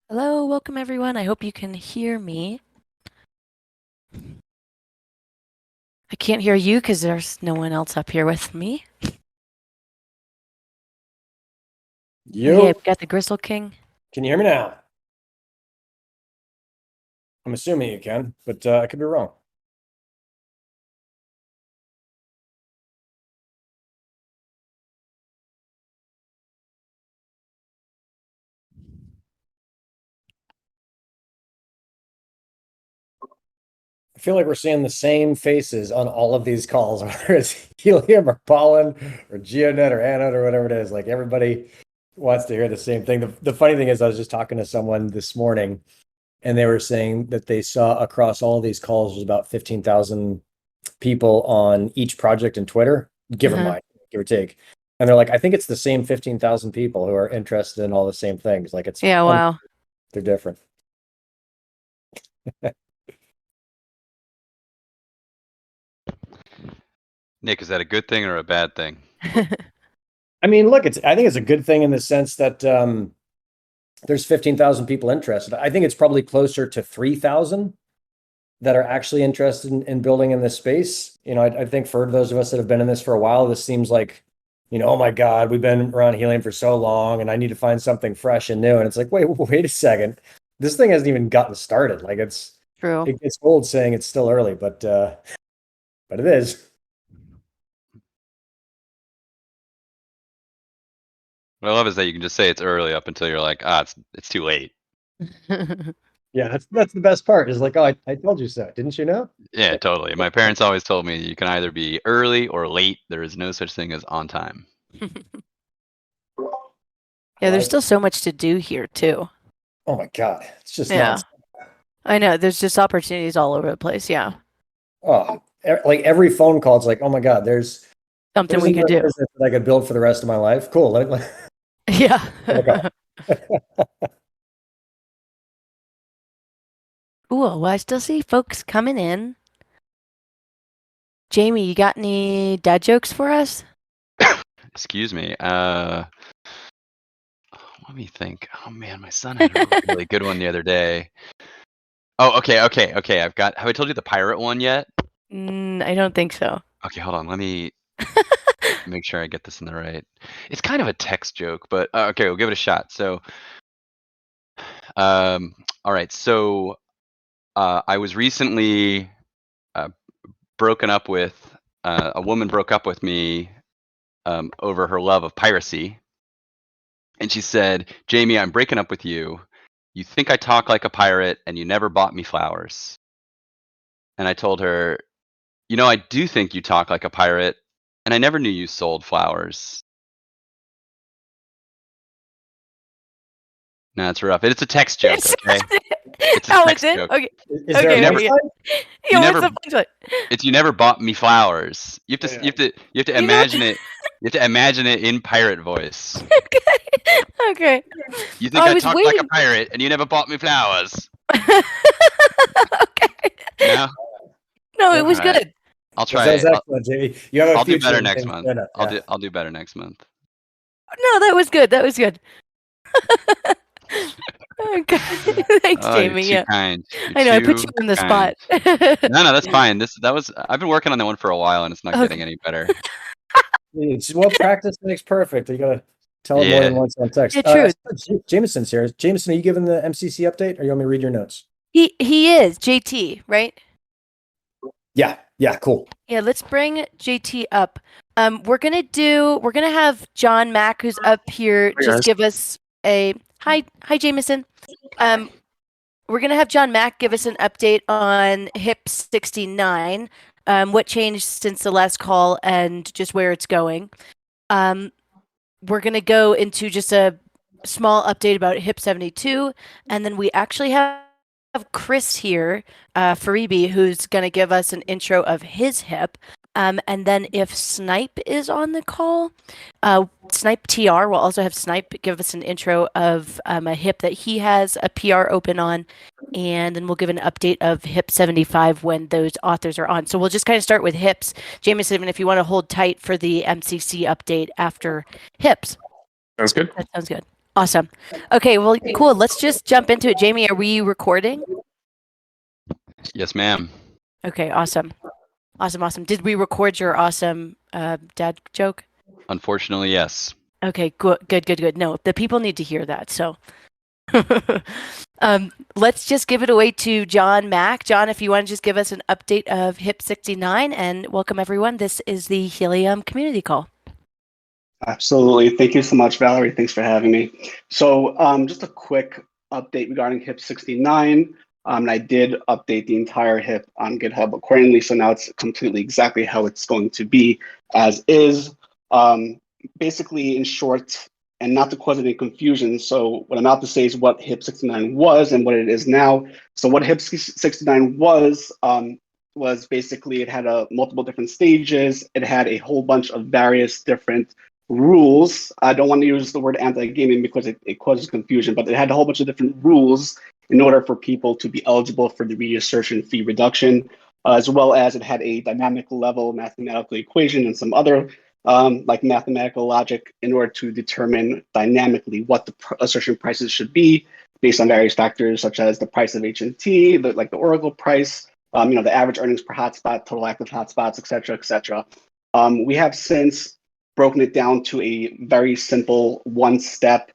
Hello, welcome everyone. I hope you can hear me. I can't hear you because there's no one else up here with me. Okay, You I've got the Gristle King. can you hear me now? I'm assuming you can, but I could be wrong. I feel like we're seeing the same faces on all of these calls, whether it's Helium or Pollen or Geonet or Anode or whatever it is. Like everybody wants to hear the same thing. The funny thing is, I was just talking to someone this morning, and they were saying that they saw across all these calls was about 15,000 people on each project in Twitter, give or Uh-huh. mind, give or take. And they're like, I think it's the same 15,000 people who are interested in all the same things. Like Yeah, wow. they're different. Nick, is that a good thing or a bad thing? I mean, look, I think it's a good thing in the sense that there's 15,000 people interested. I think it's probably closer to 3,000 that are actually interested in building in this space. I think for those of us that have been in this for a while, this seems like, oh my God, we've been around Helium for so long and I need to find something fresh and new. And it's like, wait a second. This thing hasn't even gotten started. Like True. it's old saying it's still early, but it is. What I love is that you can just say it's early up until you're like, it's too late. Yeah, that's the best part is like, oh, I told you so. Didn't you know? Yeah, totally. My parents always told me you can either be early or late. There is no such thing as on time. Yeah, there's still so much to do here too. Oh my God. It's just Yeah. not. I know, there's just opportunities all over the place. Yeah. Oh, like every phone call, it's like, oh my God, Something there's we could another do. business that I could build for the rest of my life. Cool. Yeah. Cool. Well, I still see folks coming in. Jamie, you got any dad jokes for us? Excuse me. Let me think. Oh man, my son had a really good one the other day. Oh, okay. Have I told you the pirate one yet? I don't think so. Okay, hold on. Let me make sure I get this in the right. It's kind of a text joke, but okay, we'll give it a shot. So, all right. So, I was recently broken up with. A woman broke up with me over her love of piracy, and she said, "Jamie, I'm breaking up with you. You think I talk like a pirate, and you never bought me flowers." And I told her, I do think you talk like a pirate, and I never knew you sold flowers. No, it's rough. It's a text joke, okay? It's a Oh, text it's it? joke. Okay. Is Okay, there a okay. punchline? Yeah, what's never- the punchline? It's you never bought me flowers. You have to Yeah. you have to You know- imagine it. You have to imagine it in pirate voice. Okay. You think I I was talk like a waiting. pirate, and you never bought me flowers. Okay. No, No, it was Alright. good. I'll That try was it. excellent, Jamie. You have a I'll do future better in next things month. stand-up. Yeah. I'll do better next month. No, that was good. That was good. Okay. Thanks, Oh, Jamie. you're Yeah. too kind. I know, I put you Too on the kind. spot. No, that's fine. I've been working on that one for a while, and it's not Okay. getting any better. Well, practice makes perfect. You gotta tell it more than Yeah. once on text. Yeah, true. Jameson's here. Jameson, are you giving the MCC update, or you want me to read your notes? He is JT, right? Yeah, cool. Yeah, let's bring JT up. We're gonna have John Mack, who's up here, just give us a hi, Jameson. We're gonna have John Mack give us an update on HIP 69, what changed since the last call and just where it's going. We're gonna go into just a small update about HIP 72, and then we actually have Chris here, Faribi, who's gonna give us an intro of his HIP. And then if Snipe is on the call, Snipe TR will also have Snipe give us an intro of a HIP that he has a PR open on, and then we'll give an update of HIP 75 when those authors are on. So we'll just kind of start with HIPs. Jameson, if you want to hold tight for the MCC update after HIPs. Sounds good. That sounds good. Awesome. Okay, well, cool. Let's just jump into it. Jamie, are we recording? Yes, ma'am. Okay, awesome. Awesome. Did we record your awesome dad joke? Unfortunately, yes. Okay, good. No, the people need to hear that. So let's just give it away to John Mack. John, if you want to just give us an update of HIP 69 and welcome everyone. This is the Helium community call. Absolutely. Thank you so much, Valerie. Thanks for having me. So just a quick update regarding HIP 69. And I did update the entire HIP on GitHub accordingly. So now it's completely exactly how it's going to be as is. Basically, in short, and not to cause any confusion, so what I'm about to say is what HIP 69 was and what it is now. So what HIP 69 was basically it had multiple different stages. It had a whole bunch of various different rules. I don't want to use the word anti-gaming because it causes confusion, but it had a whole bunch of different rules in order for people to be eligible for the reassertion fee reduction, as well as it had a dynamic level mathematical equation and some other like mathematical logic in order to determine dynamically what the assertion prices should be based on various factors such as the price of HNT, like the Oracle price, the average earnings per hotspot, total active hotspots, et cetera, et cetera. We have since broken it down to a very simple one-step,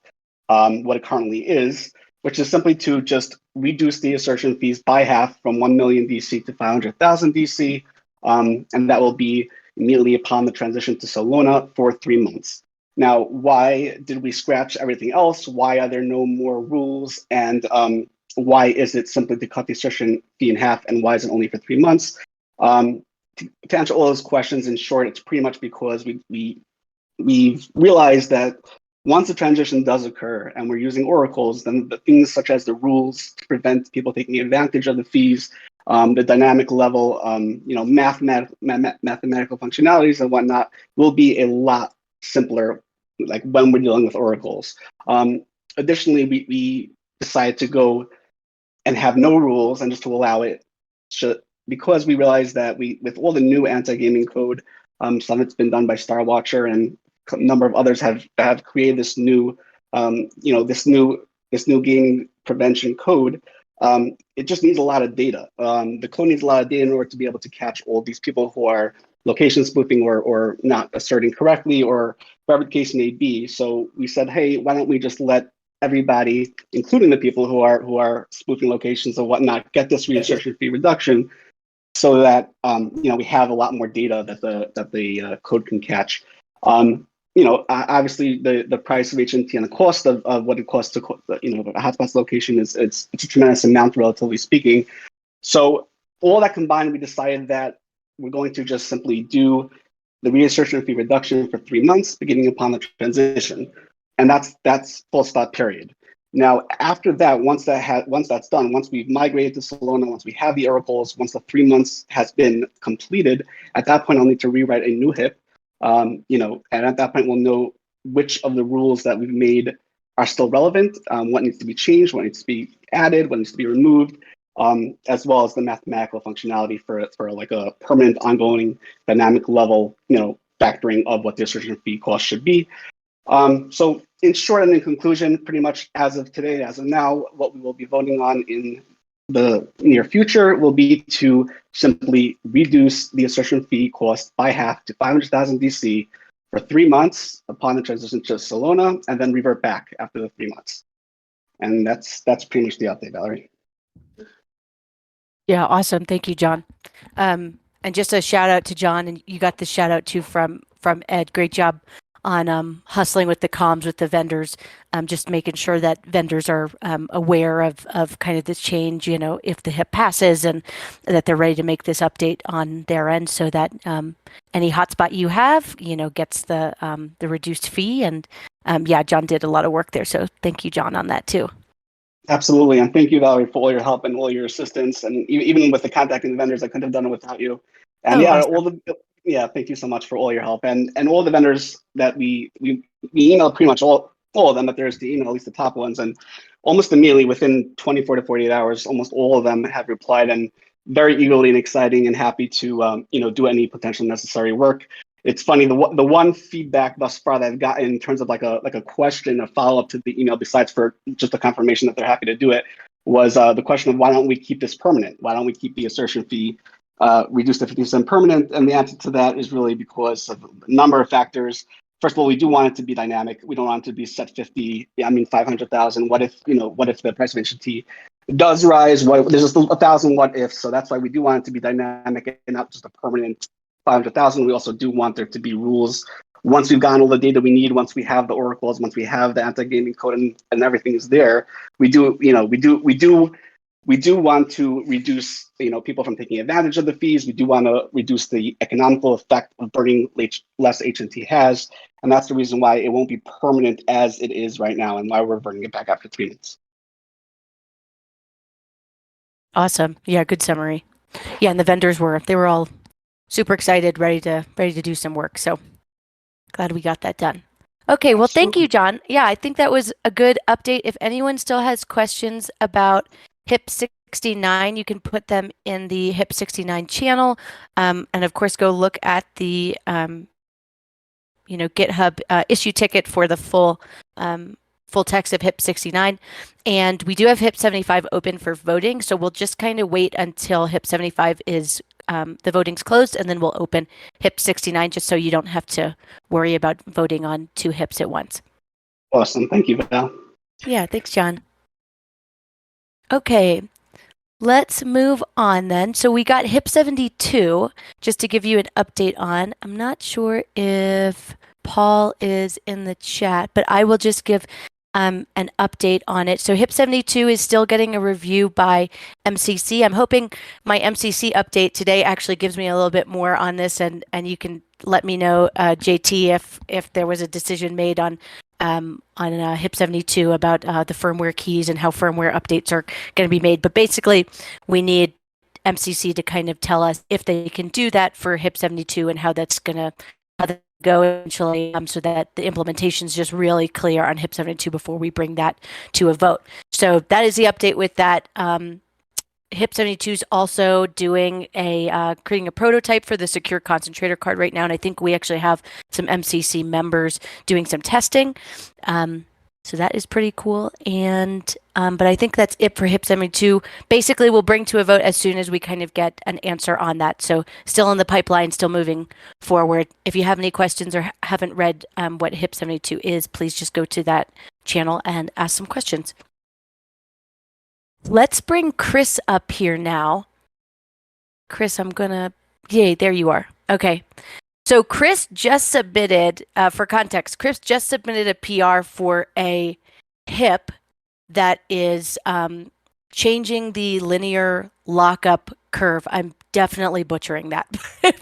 what it currently is, which is simply to just reduce the assertion fees by half from 1 million DC to 500,000 DC, and that will be immediately upon the transition to Solana for 3 months. Now, why did we scratch everything else? Why are there no more rules? And why is it simply to cut the assertion fee in half? And why is it only for 3 months? To answer all those questions, in short, it's pretty much because we've realized that once the transition does occur and we're using oracles, then the things such as the rules to prevent people taking advantage of the fees, the dynamic level, mathematical functionalities and whatnot will be a lot simpler, like when we're dealing with oracles. Additionally, we decided to go and have no rules and just to allow it, because we realized that with all the new anti-gaming code, some of it's been done by Starwatcher and a number of others have created this new, this new gaming prevention code. It just needs a lot of data. The code needs a lot of data in order to be able to catch all these people who are location spoofing or not asserting correctly or whatever the case may be. So we said, hey, why don't we just let everybody, including the people who are spoofing locations and whatnot, get this reassertion fee reduction, so that we have a lot more data that the code can catch. Obviously the price of HNT and the cost of what it costs to a hotspot's location it's a tremendous amount, relatively speaking. So all that combined, we decided that we're going to just simply do the reassertion fee reduction for 3 months, beginning upon the transition, and that's full stop, period. Now, after that, once that's done, once we've migrated to Solana, once we have the oracles, once the 3 months has been completed, at that point I'll need to rewrite a new HIP. And at that point, we'll know which of the rules that we've made are still relevant, what needs to be changed, what needs to be added, what needs to be removed, as well as the mathematical functionality for like a permanent, ongoing, dynamic level, factoring of what the assertion fee cost should be. So in short and in conclusion, pretty much as of today, as of now, what we will be voting on in the near future will be to simply reduce the assertion fee cost by half to 500,000 DC for 3 months upon the transition to Solana, and then revert back after the 3 months. And that's pretty much the update, Valerie. Yeah, awesome. Thank you, John. And just a shout out to John, and you got the shout out too from Ed. Great job on hustling with the comms with the vendors, just making sure that vendors are aware of kind of this change, if the HIP passes, and that they're ready to make this update on their end, so that any hotspot you have, gets the reduced fee. And yeah, John did a lot of work there, so thank you, John, on that too. Absolutely, and thank you, Valerie, for all your help and all your assistance, and even with the contacting the vendors, I couldn't have done it without you. And Awesome. Thank you so much for all your help, and all the vendors that we emailed, pretty much all of them, but there's the email, at least the top ones, and almost immediately within 24 to 48 hours, almost all of them have replied, and very eagerly and exciting and happy to do any potential necessary work. It's funny, the one feedback thus far that I've gotten in terms of like a question, a follow-up to the email, besides for just a confirmation that they're happy to do it, was the question of why don't we keep this permanent? Why don't we keep the assertion fee reduced to 50% permanent? And the answer to that is really because of a number of factors. First of all, we do want it to be dynamic. We don't want it to be set 50. I mean, 500,000. What if the price of HT does rise? There's just 1,000 what ifs. So that's why we do want it to be dynamic and not just a permanent 500,000. We also do want there to be rules. Once we've gotten all the data we need, once we have the oracles, once we have the anti-gaming code and everything is there, we do want to reduce, people from taking advantage of the fees. We do want to reduce the economical effect of burning less HNT has. And that's the reason why it won't be permanent as it is right now and why we're burning it back after 3 months. Awesome. Yeah, good summary. Yeah, and the vendors they were all super excited, ready to do some work. So glad we got that done. Okay, well, thank you, John. Yeah, I think that was a good update. If anyone still has questions about HIP 69, you can put them in the HIP 69 channel. And of course, go look at the GitHub issue ticket for the full text of HIP 69. And we do have HIP 75 open for voting. So we'll just kind of wait until HIP 75 is the voting's closed, and then we'll open HIP 69 just so you don't have to worry about voting on 2 HIPs at once. Awesome. Thank you, Val. Yeah, thanks, John. Okay, let's move on then. So we got HIP 72, just to give you an update on. I'm not sure if Paul is in the chat, but I will just give an update on it. So HIP 72 is still getting a review by MCC. I'm hoping my MCC update today actually gives me a little bit more on this, and you can let me know, JT, if there was a decision made on HIP 72 about the firmware keys and how firmware updates are going to be made. But basically, we need MCC to kind of tell us if they can do that for HIP 72 and how that's going to go eventually, so that the implementation is just really clear on HIP 72 before we bring that to a vote. So that is the update with that. HIP 72 is also doing creating a prototype for the secure concentrator card right now, and I think we actually have some MCC members doing some testing. So that is pretty cool. And but I think that's it for HIP 72. Basically, we'll bring to a vote as soon as we kind of get an answer on that. So still in the pipeline, still moving forward. If you have any questions or haven't read what HIP 72 is, please just go to that channel and ask some questions. Let's bring Chris up here now. Chris, yay, there you are. Okay. So Chris just submitted, for context, Chris just submitted a PR for a HIP that is changing the linear lockup curve. I'm definitely butchering that,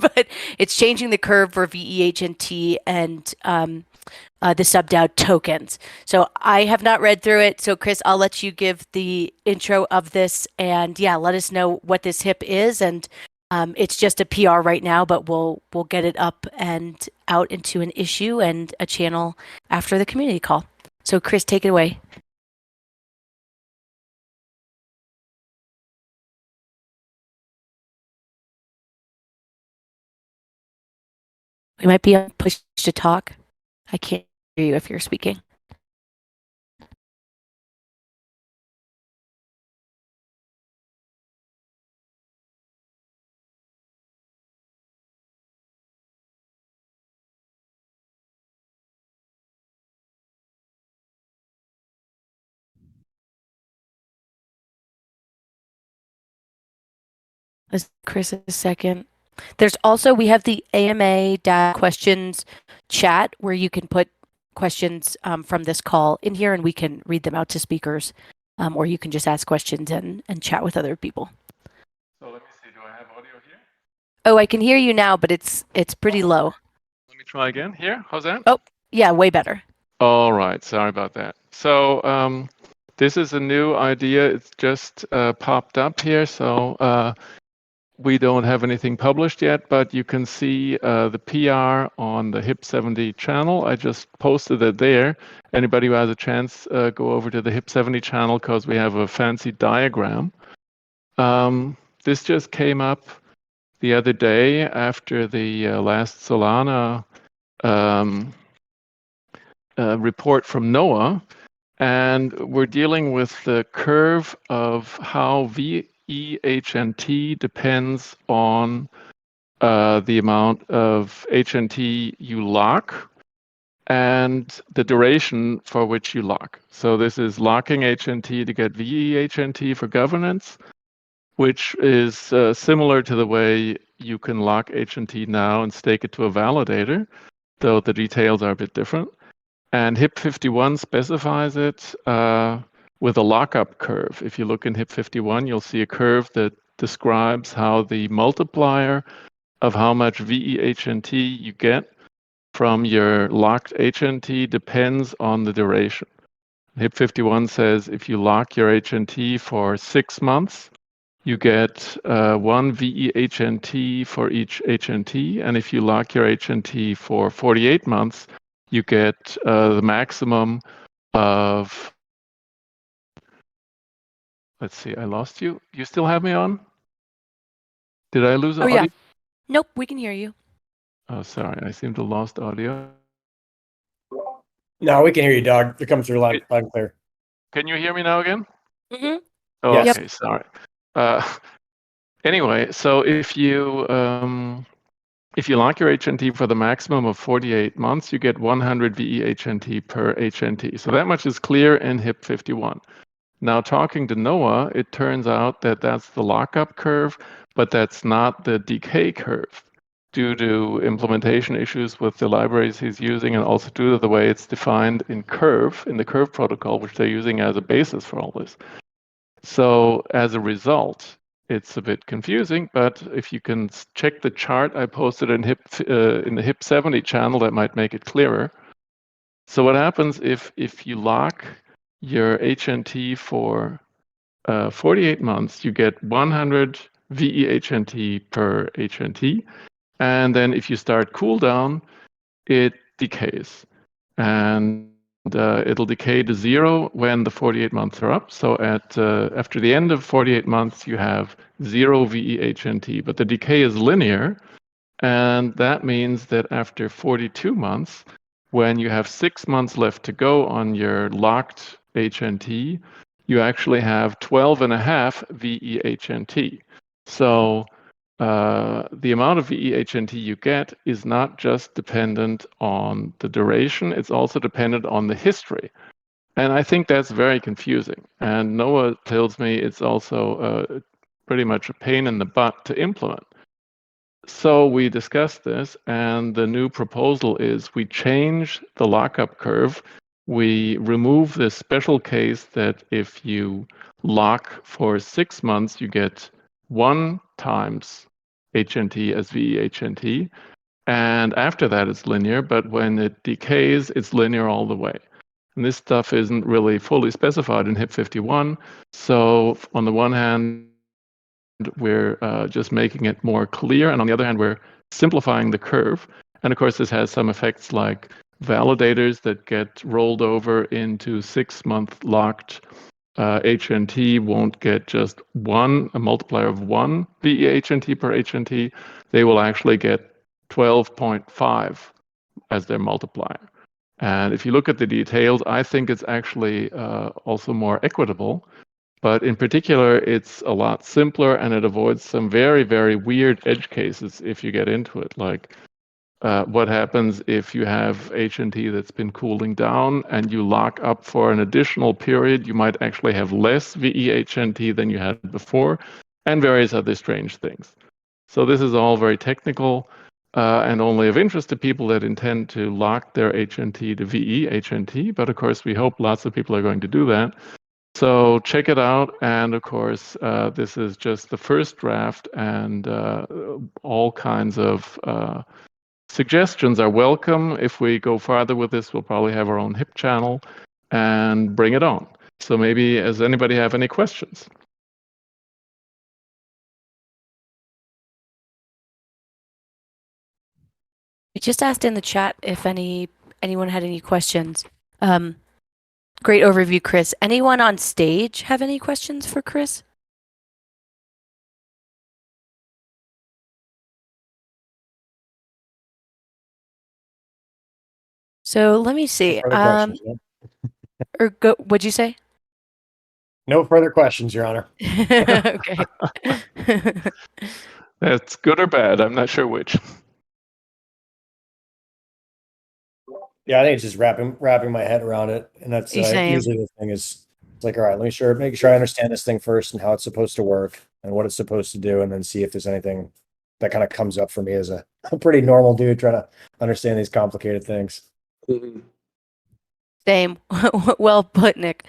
but it's changing the curve for VEH and T and the subDAO tokens. So I have not read through it. So Chris, I'll let you give the intro of this, and yeah, let us know what this HIP is. And it's just a PR right now, but we'll get it up and out into an issue and a channel after the community call. So Chris, take it away. We might be on push to talk. I can't hear you if you're speaking. Chris, a second. There's also, we have the AMA questions chat where you can put questions from this call in here and we can read them out to speakers, or you can just ask questions and chat with other people. So let me see, do I have audio here? Oh, I can hear you now, but it's pretty low. Let me try again. Here, how's that? Oh, yeah, way better. All right, sorry about that. So this is a new idea. It's just popped up here. So we don't have anything published yet, but you can see the PR on the HIP 70 channel. I just posted it there. Anybody who has a chance, go over to the HIP 70 channel because we have a fancy diagram. This just came up the other day after the last Solana report from NOAA, and we're dealing with the curve of how VEHNT depends on the amount of HNT you lock and the duration for which you lock. So this is locking HNT to get VEHNT for governance, which is similar to the way you can lock HNT now and stake it to a validator, though the details are a bit different. And HIP 51 specifies it with a lockup curve. If you look in HIP 51, you'll see a curve that describes how the multiplier of how much VEHNT you get from your locked HNT depends on the duration. HIP 51 says if you lock your HNT for 6 months, you get 1 VEHNT for each HNT. And if you lock your HNT for 48 months, you get the maximum of, let's see, I lost you. You still have me on? Did I lose audio? Yeah. Nope, we can hear you. Oh, sorry. I seem to have lost audio. No, we can hear you, dog. You're coming through loud and clear. Can you hear me now again? Mm-hmm. Oh, Yes. okay, sorry. Anyway, so if you lock your HNT for the maximum of 48 months, you get 100 VEHNT per HNT. So that much is clear in HIP 51. Now, talking to NOAA, it turns out that that's the lockup curve, but that's not the decay curve due to implementation issues with the libraries he's using, and also due to the way it's defined in the Curve protocol, which they're using as a basis for all this. So as a result, it's a bit confusing, but if you can check the chart I posted in the HIP 70 channel, that might make it clearer. So what happens if you lock your HNT for 48 months, you get 100 VEHNT per HNT. And then if you start cooldown, it decays. And it'll decay to 0 when the 48 months are up. So after the end of 48 months, you have 0 VEHNT, but the decay is linear. And that means that after 42 months, when you have 6 months left to go on your locked HNT, you actually have 12.5 VEHNT. So the amount of VEHNT you get is not just dependent on the duration, it's also dependent on the history. And I think that's very confusing. And NOAA tells me it's also pretty much a pain in the butt to implement. So we discussed this, and the new proposal is we change the lockup curve. We remove this special case that if you lock for 6 months, you get 1 times HNT as VEHNT. And after that, it's linear, but when it decays, it's linear all the way. And this stuff isn't really fully specified in HIP 51. So on the one hand, we're just making it more clear. And on the other hand, we're simplifying the curve. And of course, this has some effects like validators that get rolled over into 6-month locked HNT won't get just a multiplier of 1 VEHNT per HNT. They will actually get 12.5 as their multiplier. And if you look at the details, I think it's actually also more equitable. But in particular, it's a lot simpler and it avoids some very, very weird edge cases if you get into it. Like what happens if you have HNT that's been cooling down and you lock up for an additional period, you might actually have less VEHNT than you had before, and various other strange things. So this is all very technical and only of interest to people that intend to lock their HNT to VEHNT. But of course, we hope lots of people are going to do that. So check it out. And of course, this is just the first draft, and all kinds of suggestions are welcome. If we go farther with this, we'll probably have our own HIP channel and bring it on. So maybe, does anybody have any questions? We just asked in the chat if anyone had any questions. Great overview, Chris. Anyone on stage have any questions for Chris? So let me see. Further questions, no? Or go. What'd you say? No further questions, Your Honor. Okay. That's good or bad. I'm not sure which. Yeah, I think it's just wrapping my head around it, and that's Same. usually the thing is it's like, all right, make sure I understand this thing first and how it's supposed to work and what it's supposed to do, and then see if there's anything that kind of comes up for me as a pretty normal dude trying to understand these complicated things. Same. Well put, Nick.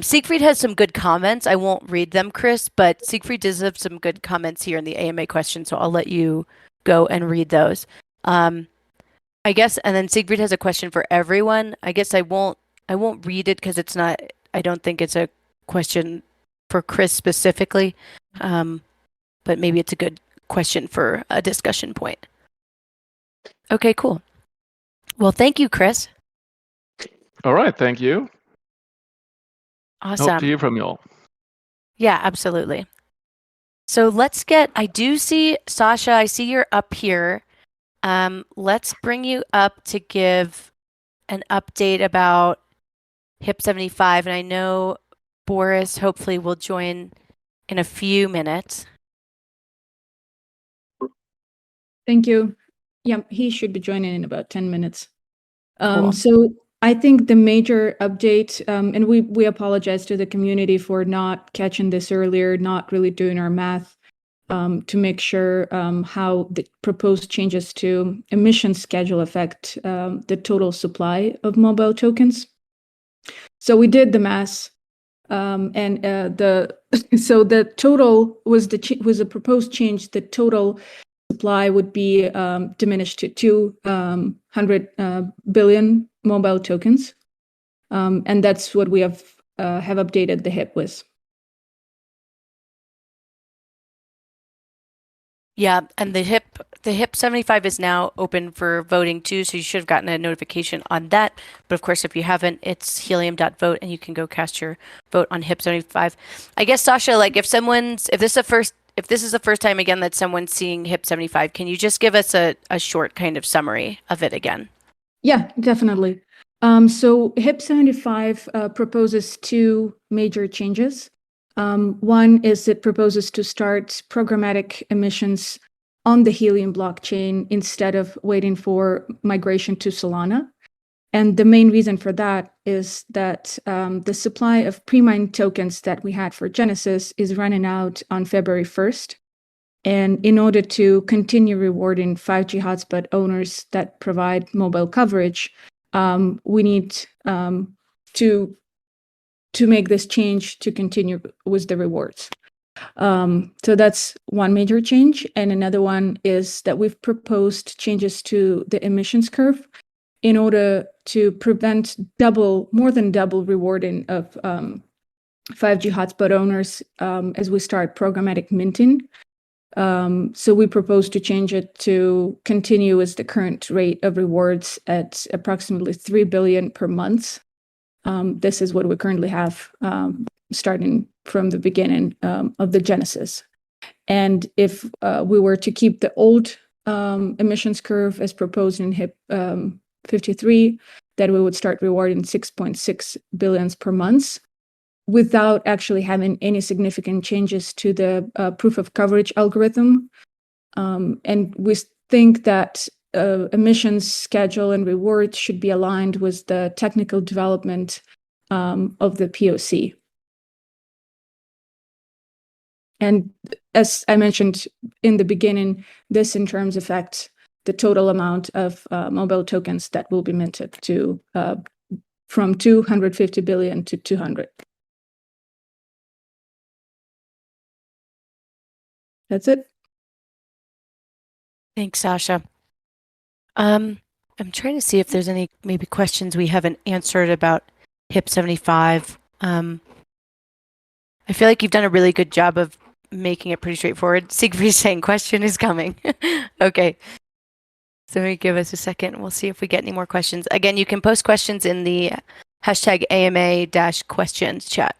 Siegfried has some good comments. I won't read them, Chris, but Siegfried does have some good comments here in the AMA question, so I'll let you go and read those. I guess, and then Siegfried has a question for everyone. I guess I won't read it because it's not. I don't think it's a question for Chris specifically, but maybe it's a good question for a discussion point. Okay, cool. Well, thank you, Chris. All right. Thank you. Awesome. Hope to hear from you all. Yeah, absolutely. So I do see, Sasha, I see you're up here. Let's bring you up to give an update about HIP 75. And I know Boris hopefully will join in a few minutes. Thank you. Yeah, he should be joining in about 10 minutes. Cool. So I think the major update, and we apologize to the community for not catching this earlier, not really doing our math to make sure how the proposed changes to emission schedule affect the total supply of mobile tokens. So we did the math, and so the total was a proposed change. The total supply would be diminished to 200 billion mobile tokens, and that's what we have updated the HIP with. Yeah, and the HIP 75 is now open for voting too, so you should have gotten a notification on that. But of course, if you haven't, it's helium.vote and you can go cast your vote on HIP 75. I guess, Sasha, like if this is the first time again that someone's seeing HIP 75, can you just give us a short kind of summary of it again? Yeah, definitely. So HIP 75 proposes two major changes. One is it proposes to start programmatic emissions on the Helium blockchain instead of waiting for migration to Solana. And the main reason for that is that the supply of pre-mined tokens that we had for Genesis is running out on February 1st. And in order to continue rewarding 5G hotspot owners that provide mobile coverage, we need to make this change to continue with the rewards. So that's one major change. And another one is that we've proposed changes to the emissions curve in order to prevent more than double rewarding of 5G hotspot owners as we start programmatic minting. So we propose to change it to continue as the current rate of rewards at approximately 3 billion per month. This is what we currently have starting from the beginning of the Genesis. And if we were to keep the old emissions curve as proposed in HIP 53, then we would start rewarding 6.6 billions per month without actually having any significant changes to the proof of coverage algorithm. And we think that emissions schedule and rewards should be aligned with the technical development of the POC. And as I mentioned in the beginning, this in terms affects the total amount of mobile tokens that will be minted to from 250 billion to 200. That's it. Thanks, Sasha. I'm trying to see if there's any maybe questions we haven't answered about HIP 75. I feel like you've done a really good job of making it pretty straightforward. Siegfried's saying question is coming. Okay. So let me give us a second. We'll see if we get any more questions. Again, you can post questions in the hashtag AMA-questions chat.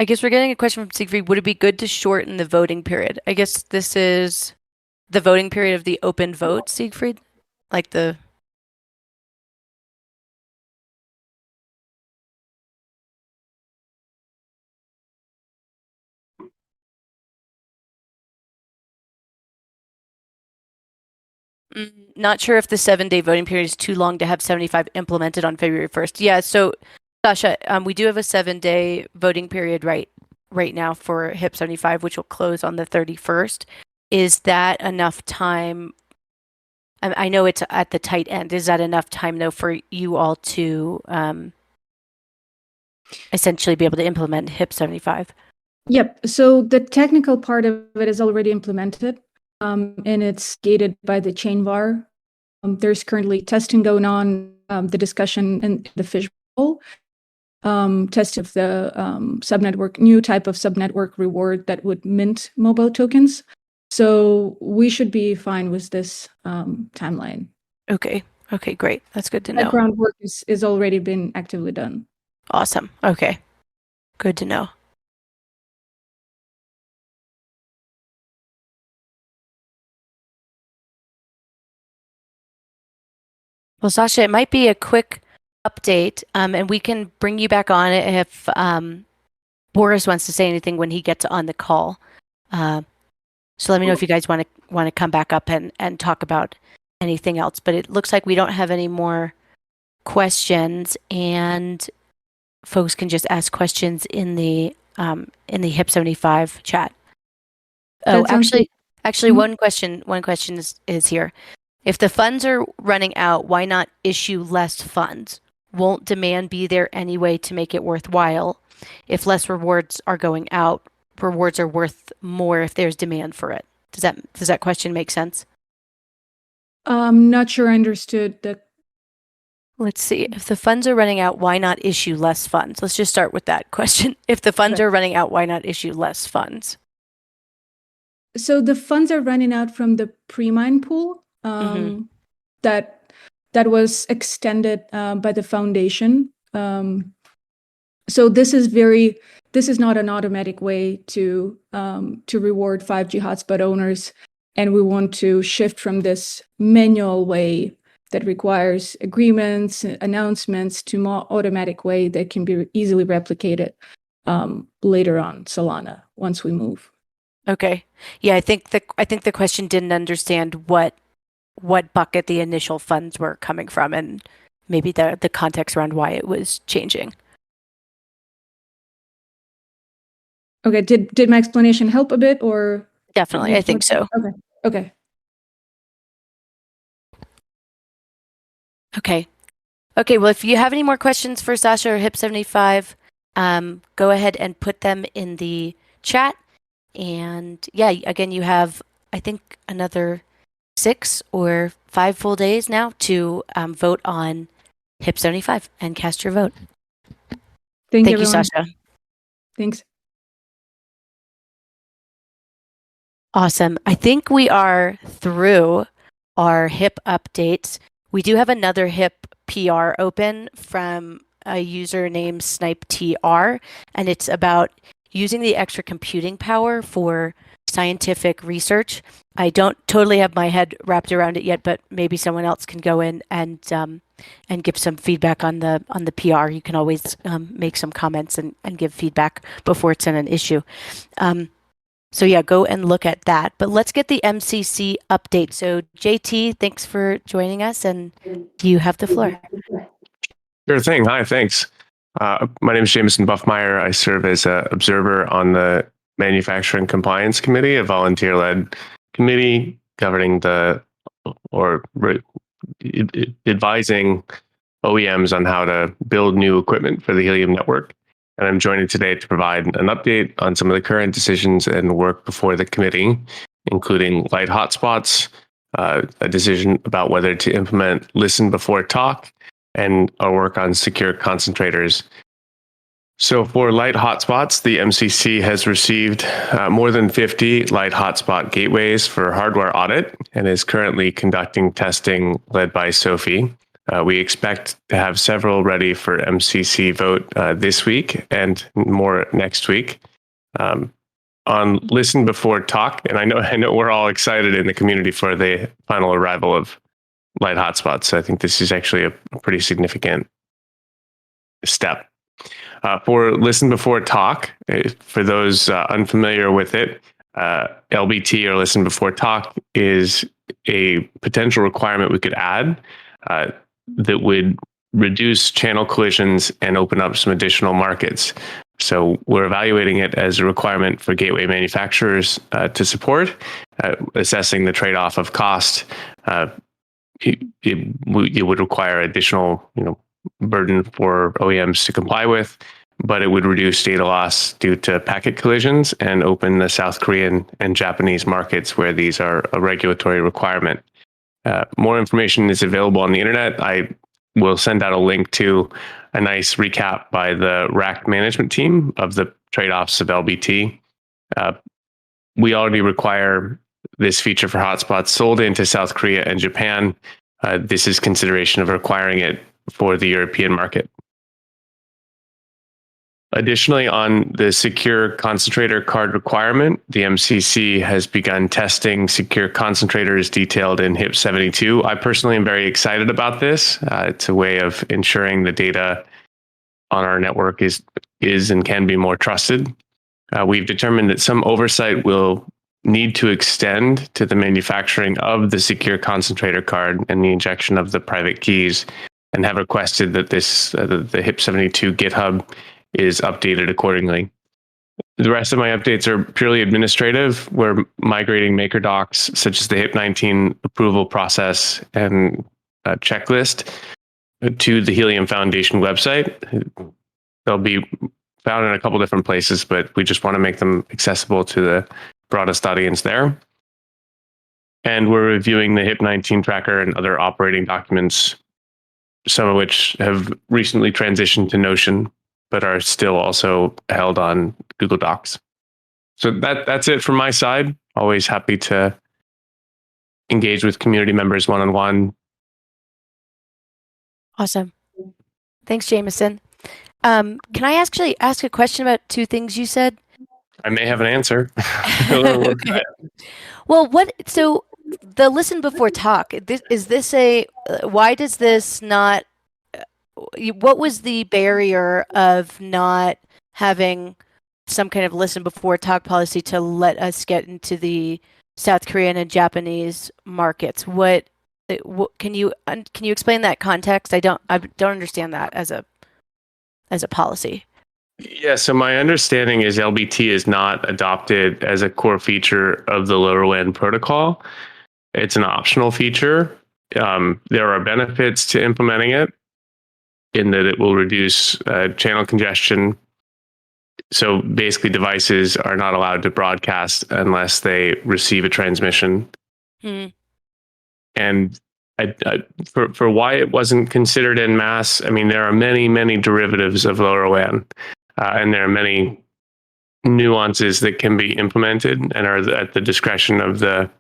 I guess we're getting a question from Siegfried. Would it be good to shorten the voting period? I guess this is the voting period of the open vote, Siegfried? Like the... Not sure if the 7-day voting period is too long to have 75 implemented on February 1st. Yeah, so Sasha, we do have a 7-day voting period right now for HIP 75, which will close on the 31st. Is that enough time? I know it's at the tight end. Is that enough time, though, for you all to essentially be able to implement HIP 75? Yep. So the technical part of it is already implemented, and it's gated by the chain var. There's currently testing going on, the discussion and the fishbowl test of the subnetwork, new type of subnetwork reward that would mint mobile tokens. So we should be fine with this timeline. Okay. Okay, great. That's good to know. Background work is already been actively done. Awesome. Okay. Good to know. Well, Sasha, it might be a quick update, and we can bring you back on it if Boris wants to say anything when he gets on the call. So let me know if you guys want to come back up and talk about anything else. But it looks like we don't have any more questions, and folks can just ask questions in the HIP 75 chat. Oh, actually, Mm-hmm. one question is here. If the funds are running out, why not issue less funds? Won't demand be there anyway to make it worthwhile? If less rewards are going out, rewards are worth more if there's demand for it. Does that question make sense? I'm not sure I understood the. Let's see. If the funds are running out, why not issue less funds? Let's just start with that question. If the funds are running out, why not issue less funds? So the funds are running out from the pre-mine pool that was extended by the foundation. So this is not an automatic way to reward 5G hotspot owners, and we want to shift from this manual way that requires agreements, announcements, to more automatic way that can be easily replicated later on Solana once we move. Okay. Yeah, I think the question didn't understand what bucket the initial funds were coming from, and maybe the context around why it was changing. Okay. Did my explanation help a bit, or? Definitely, I think so. Okay. Okay. Well, if you have any more questions for Sasha or HIP 75, go ahead and put them in the chat. And yeah, again, you have, I think, another 6 or 5 full days now to vote on HIP 75 and cast your vote. Thank you, everyone. Sasha. Thanks. Awesome. I think we are through our HIP updates. We do have another HIP PR open from a user named SnipeTR, and it's about using the extra computing power for scientific research. I don't totally have my head wrapped around it yet, but maybe someone else can go in and give some feedback on the PR. You can always make some comments and give feedback before it's in an issue. So yeah, go and look at that. But let's get the MCC update. So JT, thanks for joining us, and you have the floor. Sure thing. Hi, thanks. My name is Jameson Buffmeyer. I serve as an observer on the Manufacturing Compliance Committee, a volunteer-led committee governing advising OEMs on how to build new equipment for the Helium network. And I'm joining today to provide an update on some of the current decisions and work before the committee, including light hotspots, a decision about whether to implement listen before talk, and our work on secure concentrators. So for light hotspots, the MCC has received more than 50 light hotspot gateways for hardware audit and is currently conducting testing led by Sophie. We expect to have several ready for MCC vote this week and more next week. On listen before talk, and I know we're all excited in the community for the final arrival of light hotspots. So I think this is actually a pretty significant step. For listen before talk, for those unfamiliar with it, LBT or listen before talk is a potential requirement we could add that would reduce channel collisions and open up some additional markets. So we're evaluating it as a requirement for gateway manufacturers to support, assessing the trade-off of cost. It would require additional, burden for OEMs to comply with, but it would reduce data loss due to packet collisions and open the South Korean and Japanese markets where these are a regulatory requirement. More information is available on the internet. I will send out a link to a nice recap by the rack management team of the trade-offs of LBT. We already require this feature for hotspots sold into South Korea and Japan. This is consideration of requiring it for the European market. Additionally, on the secure concentrator card requirement, the MCC has begun testing secure concentrators detailed in HIP 72. I personally am very excited about this. It's a way of ensuring the data on our network is and can be more trusted. We've determined that some oversight will need to extend to the manufacturing of the secure concentrator card and the injection of the private keys, and have requested that the HIP 72 GitHub is updated accordingly. The rest of my updates are purely administrative. We're migrating maker docs such as the HIP 19 approval process and checklist to the Helium Foundation website. They'll be found in a couple different places, but we just want to make them accessible to the broadest audience there. And we're reviewing the HIP 19 tracker and other operating documents, some of which have recently transitioned to Notion, but are still also held on Google Docs. So that's it from my side. Always happy to engage with community members one-on-one. Awesome. Thanks, Jameson. Can I actually ask a question about two things you said? I may have an answer. Okay. Well, so the listen before talk, why does this not, what was the barrier of not having some kind of listen before talk policy to let us get into the South Korean and Japanese markets? Can you explain that context? I don't understand that as a policy. Yeah, so my understanding is LBT is not adopted as a core feature of the LoRaWAN protocol. It's an optional feature. There are benefits to implementing it in that it will reduce channel congestion. So basically, devices are not allowed to broadcast unless they receive a transmission. And for why it wasn't considered en masse, I mean, there are many, many derivatives of LoRaWAN, and there are many nuances that can be implemented and are at the discretion of the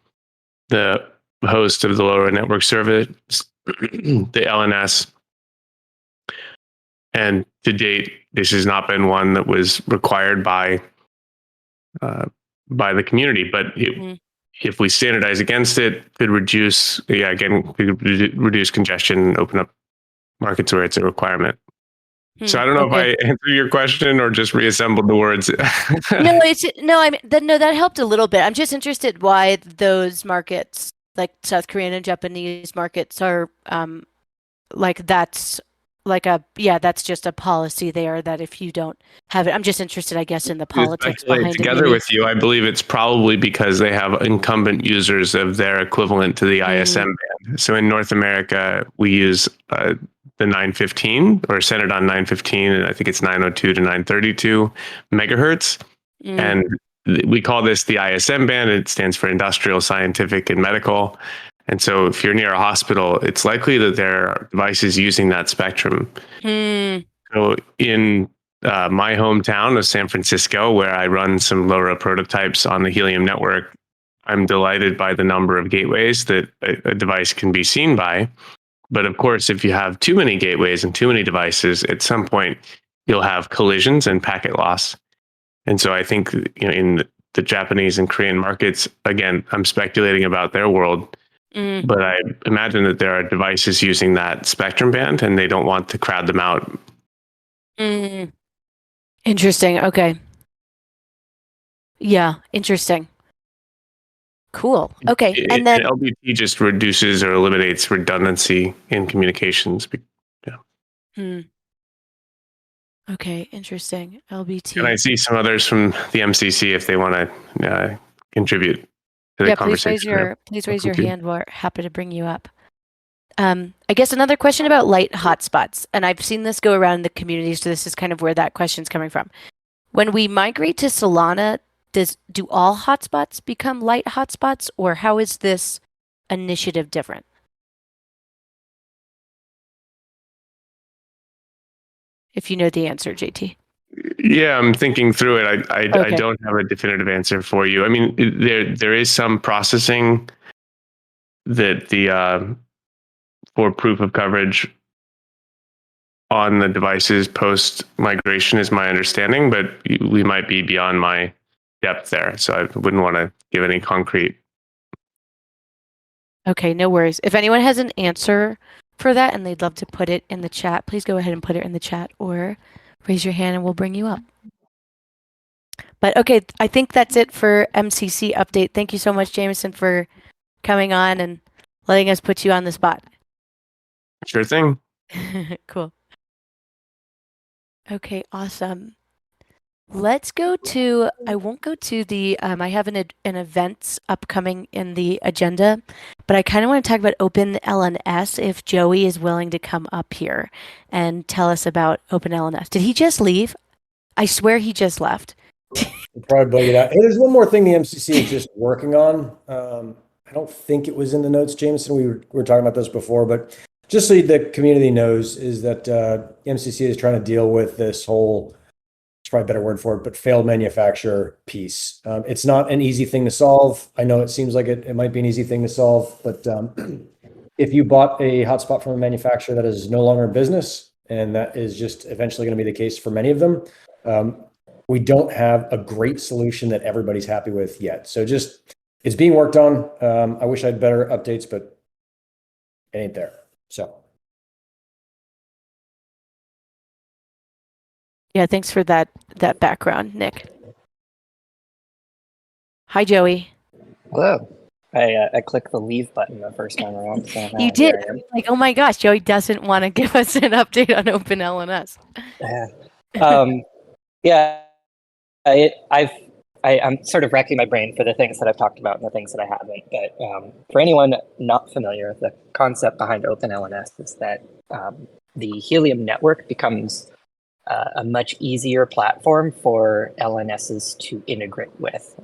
host of the LoRa network service, the LNS. And to date, this has not been one that was required by the community. But if we standardize against it, could reduce congestion and open up markets where it's a requirement. So I don't know if I answered your question or just reassembled the words. That helped a little bit. I'm just interested why those markets, like South Korean and Japanese markets, are that's just a policy there that if you don't have it, I'm just interested, I guess, in the politics behind it. Together with you, I believe it's probably because they have incumbent users of their equivalent to the ISM band. So in North America, we use the 915 or centered on 915, and I think it's 902 to 932 megahertz. And we call this the ISM band. It stands for industrial, scientific, and medical. And so if you're near a hospital, it's likely that there are devices using that spectrum. So in my hometown of San Francisco, where I run some LoRa prototypes on the Helium network, I'm delighted by the number of gateways that a device can be seen by. But of course, if you have too many gateways and too many devices, at some point you'll have collisions and packet loss. And so I think, in the Japanese and Korean markets, again, I'm speculating about their world, but I imagine that there are devices using that spectrum band and they don't want to crowd them out. Interesting. Okay. Yeah, interesting. Cool. Okay. And then LBP just reduces or eliminates redundancy in communications. Okay, interesting. LBT. And I see some others from the MCC if they want to contribute to the conversation. Please raise your hand. We're happy to bring you up. I guess another question about light hotspots, and I've seen this go around the community, so this is kind of where that question's coming from. When we migrate to Solana, do all hotspots become light hotspots, or how is this initiative different? If you know the answer, JT. Yeah, I'm thinking through it. I Okay. don't have a definitive answer for you. I mean, there is some processing that for proof of coverage on the devices post migration is my understanding, but we might be beyond my depth there, so I wouldn't want to give any concrete. Okay, no worries. If anyone has an answer for that and they'd love to put it in the chat, please go ahead and put it in the chat or raise your hand and we'll bring you up. But okay, I think that's it for MCC update. Thank you so much, Jameson, for coming on and letting us put you on the spot. Sure thing. Cool. Okay, awesome. Let's go to, I won't go to the, I have an events upcoming in the agenda, but I kind of want to talk about OpenLNS if Joey is willing to come up here and tell us about OpenLNS. Did he just leave? I swear he just left. We'll probably bug it out. Hey, there's one more thing the MCC is just working on. I don't think it was in the notes, Jameson. We were talking about this before, but just so the community knows is that MCC is trying to deal with this whole, it's probably a better word for it, but failed manufacturer piece. It's not an easy thing to solve. I know it seems like it might be an easy thing to solve, but if you bought a hotspot from a manufacturer that is no longer in business, and that is just eventually going to be the case for many of them, we don't have a great solution that everybody's happy with yet. So just, it's being worked on. I wish I had better updates, but it ain't there. So. Yeah, thanks for that background, Nick. Hi, Joey. Hello. I clicked the leave button the first time around. So You did. Like, oh my gosh, Joey doesn't want to give us an update on OpenLNS. Yeah. I'm sort of racking my brain for the things that I've talked about and the things that I haven't. But for anyone not familiar, the concept behind OpenLNS is that the Helium network becomes a much easier platform for LNSs to integrate with.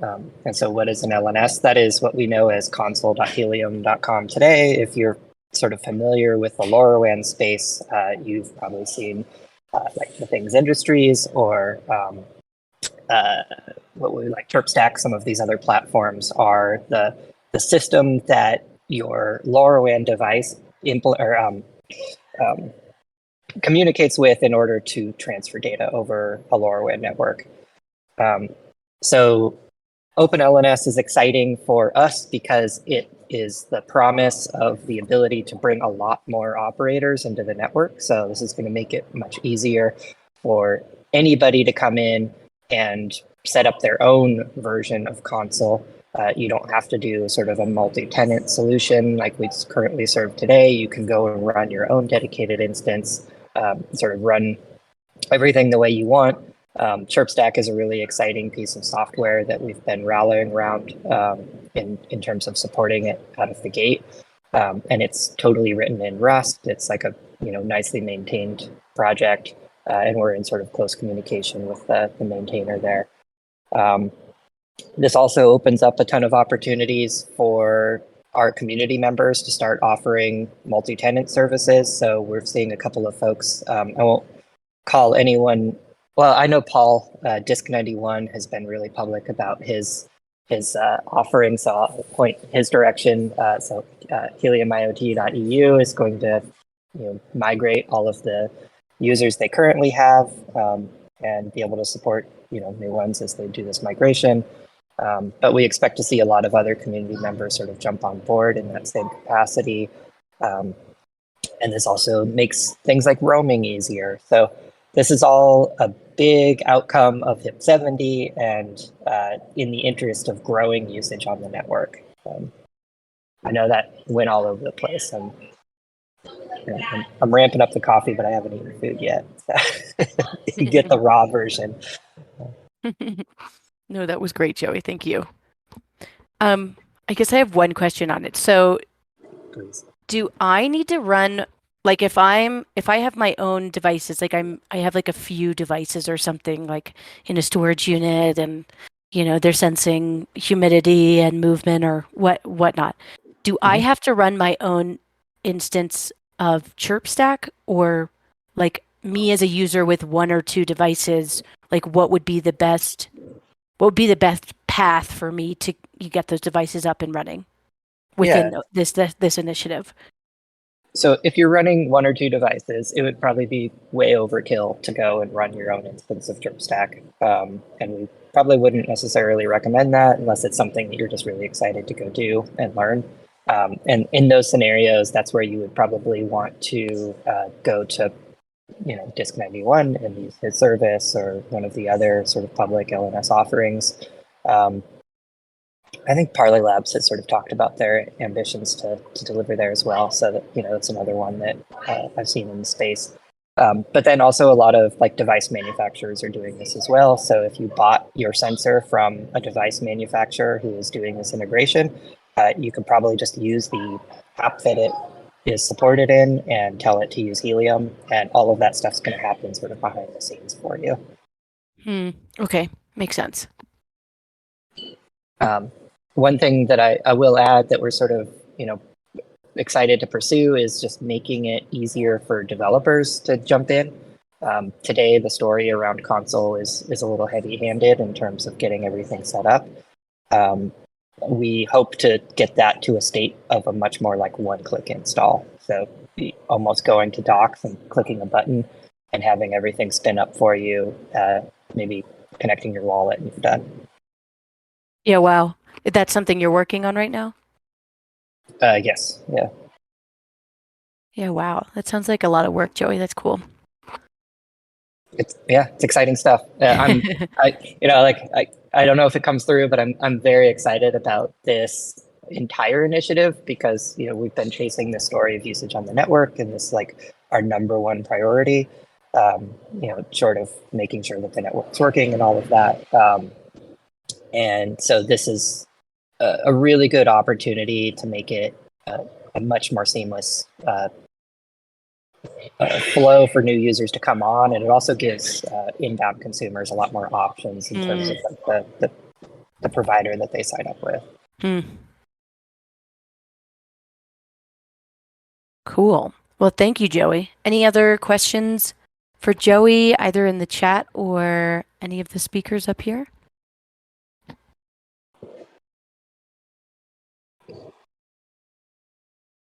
And so what is an LNS? That is what we know as console.helium.com today. If you're sort of familiar with the LoRaWAN space, you've probably seen like the Things Industries or what we like ChirpStack. Some of these other platforms are the system that your LoRaWAN device communicates with in order to transfer data over a LoRaWAN network. So OpenLNS is exciting for us because it is the promise of the ability to bring a lot more operators into the network. So this is going to make it much easier for anybody to come in and set up their own version of console. You don't have to do sort of a multi-tenant solution like we currently serve today. You can go and run your own dedicated instance, sort of run everything the way you want. ChirpStack is a really exciting piece of software that we've been rallying around in terms of supporting it out of the gate. And it's totally written in Rust. It's like a nicely maintained project, and we're in sort of close communication with the maintainer there. This also opens up a ton of opportunities for our community members to start offering multi-tenant services. So we're seeing a couple of folks. I won't call anyone. Well, I know Paul, Disk91 has been really public about his offering, so I'll point his direction. So heliumiot.eu is going to migrate all of the users they currently have, and be able to support new ones as they do this migration. But we expect to see a lot of other community members sort of jump on board in that same capacity. And this also makes things like roaming easier. So this is all a big outcome of HIP 70 and in the interest of growing usage on the network. I know that went all over the place. I'm ramping up the coffee, but I haven't eaten food yet. So get the raw version. No, that was great, Joey. Thank you. I guess I have one question on it. So Please. do I need to run, like if I have my own devices, like I have like a few devices or something like in a storage unit and they're sensing humidity and movement or whatnot. Do I have to run my own instance of ChirpStack, or like me as a user with one or two devices, like what would be the best path for me to get those devices up and running within this initiative? So if you're running one or two devices, it would probably be way overkill to go and run your own instance of ChirpStack. And we probably wouldn't necessarily recommend that unless it's something that you're just really excited to go do and learn. And in those scenarios, that's where you would probably want to go to Disk 91 and use his service or one of the other sort of public LNS offerings. I think Parley Labs has sort of talked about their ambitions to deliver there as well. So that, it's another one that I've seen in the space. But then also a lot of like device manufacturers are doing this as well. So if you bought your sensor from a device manufacturer who is doing this integration, you could probably just use the app that it is supported in and tell it to use Helium, and all of that stuff's going to happen sort of behind the scenes for you. Okay, makes sense. One thing that I will add that we're sort of, excited to pursue is just making it easier for developers to jump in. Today, the story around console is a little heavy-handed in terms of getting everything set up. We hope to get that to a state of a much more like one-click install. So almost going to docs and clicking a button and having everything spin up for you, maybe connecting your wallet and you're done. Yeah, wow. That's something you're working on right now? Yes, yeah. Yeah, wow. That sounds like a lot of work, Joey. That's cool. It's exciting stuff. I don't know if it comes through, but I'm very excited about this entire initiative because we've been chasing the story of usage on the network, and this is like our number one priority. Short of making sure that the network's working and all of that. And so this is a really good opportunity to make it a much more seamless flow for new users to come on, and it also gives inbound consumers a lot more options in terms of the provider that they sign up with. Cool. Well, thank you, Joey. Any other questions for Joey, either in the chat or any of the speakers up here?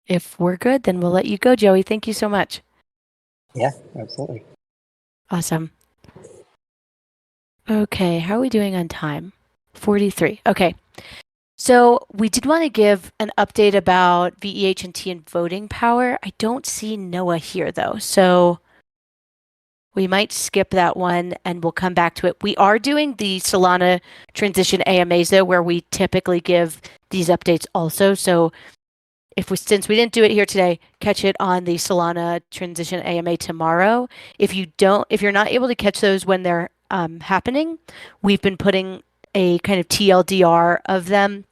If we're good, then we'll let you go, Joey. Thank you so much. Yeah, absolutely. Awesome. Okay, how are we doing on time? 43. Okay. So we did want to give an update about VEH&T and voting power. I don't see Noah here, though, so we might skip that one and we'll come back to it. We are doing the Solana transition AMAs, though, where we typically give these updates also. So since we didn't do it here today, catch it on the Solana transition AMA tomorrow. If you're not able to catch those when they're happening, we've been putting a kind of TLDR of them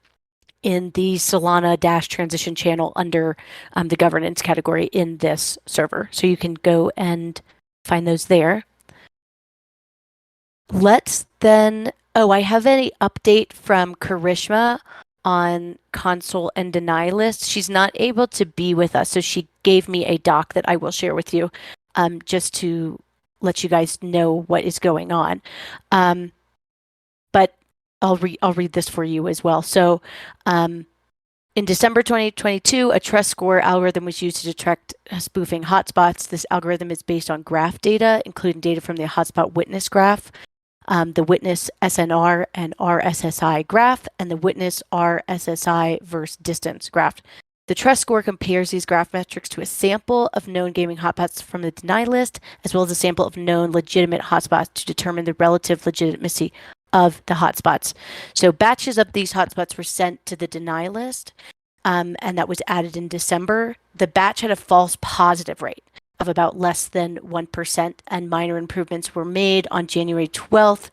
in the Solana transition channel under the governance category in this server. So you can go and find those there. Let's then, I have an update from Karishma on console and deny list. She's not able to be with us, so she gave me a doc that I will share with you just to let you guys know what is going on. But I'll read this for you as well. So In December 2022, a trust score algorithm was used to detect spoofing hotspots. This algorithm is based on graph data, including data from the hotspot witness graph, the witness SNR and RSSI graph, and the witness RSSI versus distance graph. The trust score compares these graph metrics to a sample of known gaming hotspots from the deny list, as well as a sample of known legitimate hotspots to determine the relative legitimacy of the hotspots. So batches of these hotspots were sent to the deny list, and that was added in December. The batch had a false positive rate of about less than 1%, and minor improvements were made on January 12th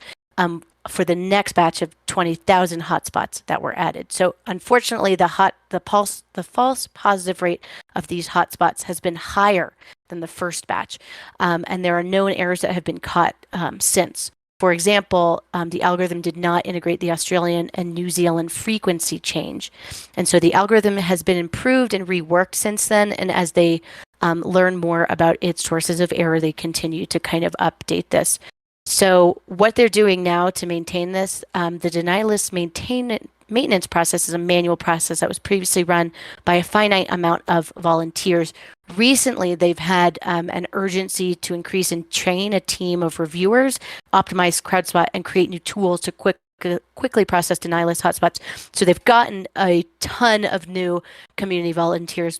for the next batch of 20,000 hotspots that were added. So unfortunately, the false positive rate of these hotspots has been higher than the first batch, and there are known errors that have been caught since. For example, the algorithm did not integrate the Australian and New Zealand frequency change. And so the algorithm has been improved and reworked since then. And as they learn more about its sources of error, they continue to kind of update this. So what they're doing now to maintain this, the deny list maintenance process is a manual process that was previously run by a finite amount of volunteers. Recently, they've had an urgency to increase and train a team of reviewers, optimize CrowdSpot, and create new tools to quickly process deny list hotspots. So they've gotten a ton of new community volunteers,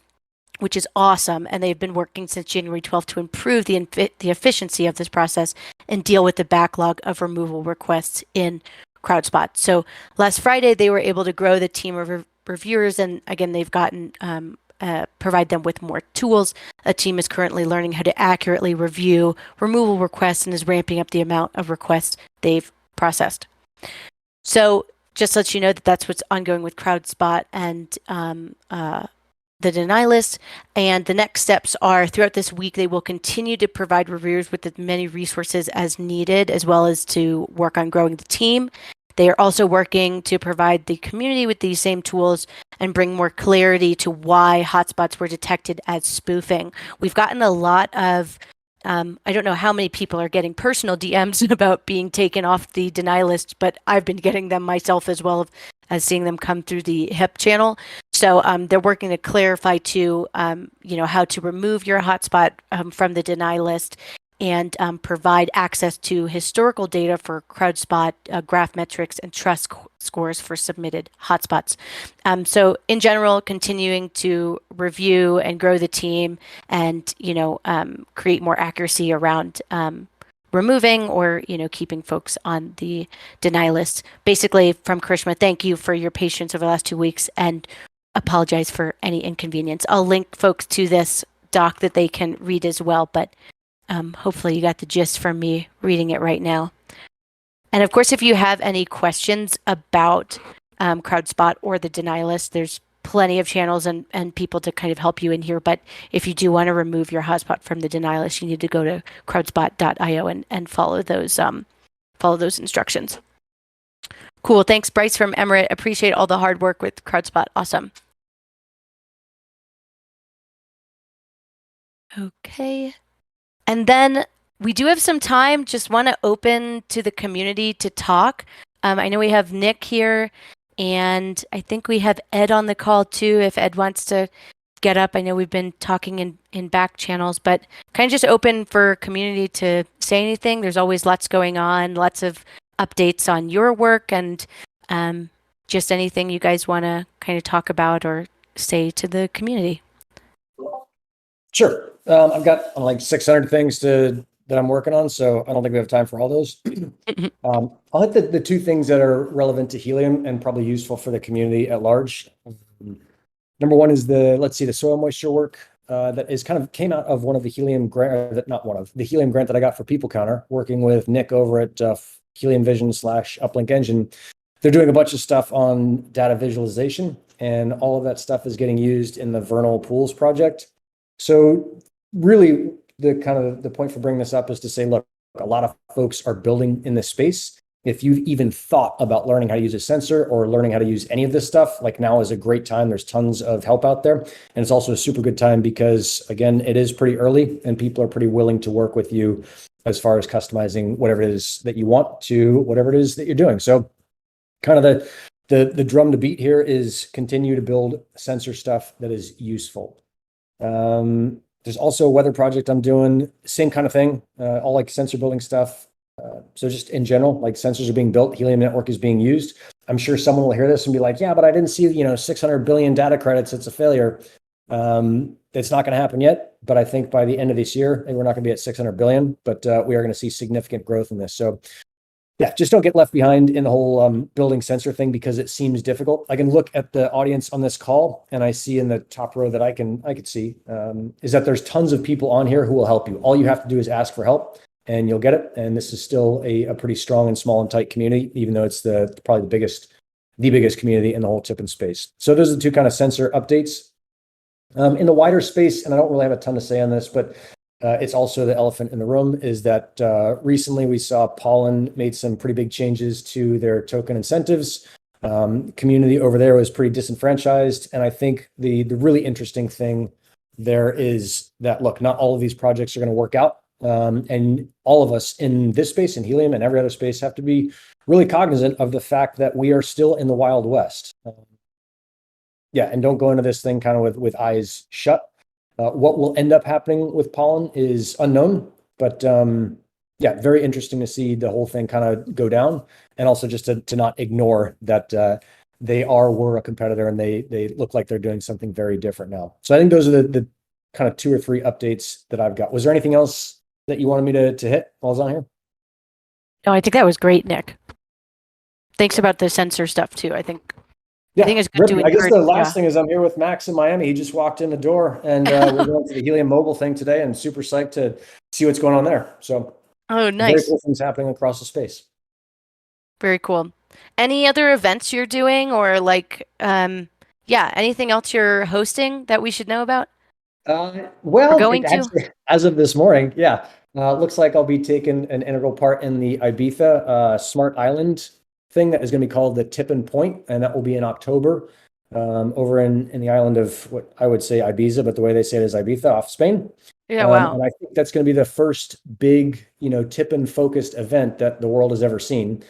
which is awesome. And they've been working since January 12th to improve the efficiency of this process and deal with the backlog of removal requests in CrowdSpot. So last Friday, they were able to grow the team of reviewers. And again, they've gotten provide them with more tools. A team is currently learning how to accurately review removal requests and is ramping up the amount of requests they've processed. So just to let you know that that's what's ongoing with CrowdSpot and the deny list. And the next steps are throughout this week, they will continue to provide reviewers with as many resources as needed, as well as to work on growing the team. They are also working to provide the community with these same tools and bring more clarity to why hotspots were detected as spoofing. We've gotten a lot of, I don't know how many people are getting personal DMs about being taken off the deny list, but I've been getting them myself as well as seeing them come through the HIP channel. So they're working to clarify too, how to remove your hotspot from the deny list and provide access to historical data for CrowdSpot, graph metrics, and trust scores for submitted hotspots. So in general, continuing to review and grow the team and, create more accuracy around removing or, keeping folks on the deny list. Basically, from Karishma, thank you for your patience over the last 2 weeks and apologize for any inconvenience. I'll link folks to this doc that they can read as well, but hopefully you got the gist from me reading it right now. And of course, if you have any questions about CrowdSpot or the deny list, there's plenty of channels and people to kind of help you in here. But if you do want to remove your hotspot from the deny list, you need to go to crowdspot.io and follow those instructions. Cool. Thanks, Bryce from Emirate. Appreciate all the hard work with CrowdSpot. Awesome. Okay. And then we do have some time, just want to open to the community to talk. I know we have Nick here, and I think we have Ed on the call too, if Ed wants to get up. I know we've been talking in back channels, but kind of just open for community to say anything. There's always lots going on, lots of updates on your work, and just anything you guys want to kind of talk about or say to the community. Sure. I've got like 600 things that I'm working on, so I don't think we have time for all those. I'll hit the two things that are relevant to Helium and probably useful for the community at large. Number one is the soil moisture work that is kind of came out of one of the Helium grant, the Helium grant that I got for People Counter, working with Nick over at Helium Vision / Uplink Engine. They're doing a bunch of stuff on data visualization, and all of that stuff is getting used in the vernal pools project. So really, the point for bringing this up is to say, look, a lot of folks are building in this space. If you've even thought about learning how to use a sensor or learning how to use any of this stuff, like now is a great time. There's tons of help out there. And it's also a super good time because, again, it is pretty early and people are pretty willing to work with you as far as customizing whatever it is that you want to whatever it is that you're doing. So kind of the drum to beat here is continue to build sensor stuff that is useful. There's also a weather project I'm doing, same kind of thing, all like sensor building stuff. So just in general, like sensors are being built, Helium network is being used. I'm sure someone will hear this and be like, yeah, but I didn't see, 600 billion data credits. It's a failure. It's not going to happen yet, but I think by the end of this year, we're not going to be at 600 billion, but we are going to see significant growth in this. So yeah, just don't get left behind in the whole building sensor thing because it seems difficult. I can look at the audience on this call and I see in the top row that I could see is that there's tons of people on here who will help you. All you have to do is ask for help and you'll get it. And this is still a pretty strong and small and tight community, even though it's probably the biggest community in the whole tipping space. So those are the two kind of sensor updates. In the wider space, and I don't really have a ton to say on this, but it's also the elephant in the room, is that recently we saw Pollen made some pretty big changes to their token incentives. Community over there was pretty disenfranchised. And I think the really interesting thing there is that, look, not all of these projects are going to work out. And all of us in this space, in Helium and every other space, have to be really cognizant of the fact that we are still in the Wild West. Yeah, and don't go into this thing kind of with eyes shut. What will end up happening with Pollen is unknown, but yeah, very interesting to see the whole thing kind of go down, and also just to not ignore that they were a competitor and they look like they're doing something very different now. So I think those are the kind of 2 or 3 updates that I've got. Was there anything else that you wanted me to hit while I was on here? No, I think that was great, Nick. Thanks about the sensor stuff too. I think it's good to I guess the last thing is I'm here with Max in Miami. He just walked in the door and we're going to the Helium Mobile thing today and super psyched to see what's going on there. So nice. Very cool things happening across the space. Very cool. Any other events you're doing or like, anything else you're hosting that we should know about? Actually, as of this morning, looks like I'll be taking an integral part in the Ibiza Smart Island thing that is going to be called the Tip and Point, and that will be in October over in the island of what I would say Ibiza, but the way they say it is Ibiza off Spain. Yeah, wow. And I think that's going to be the first big, tip-in focused event that the world has ever seen.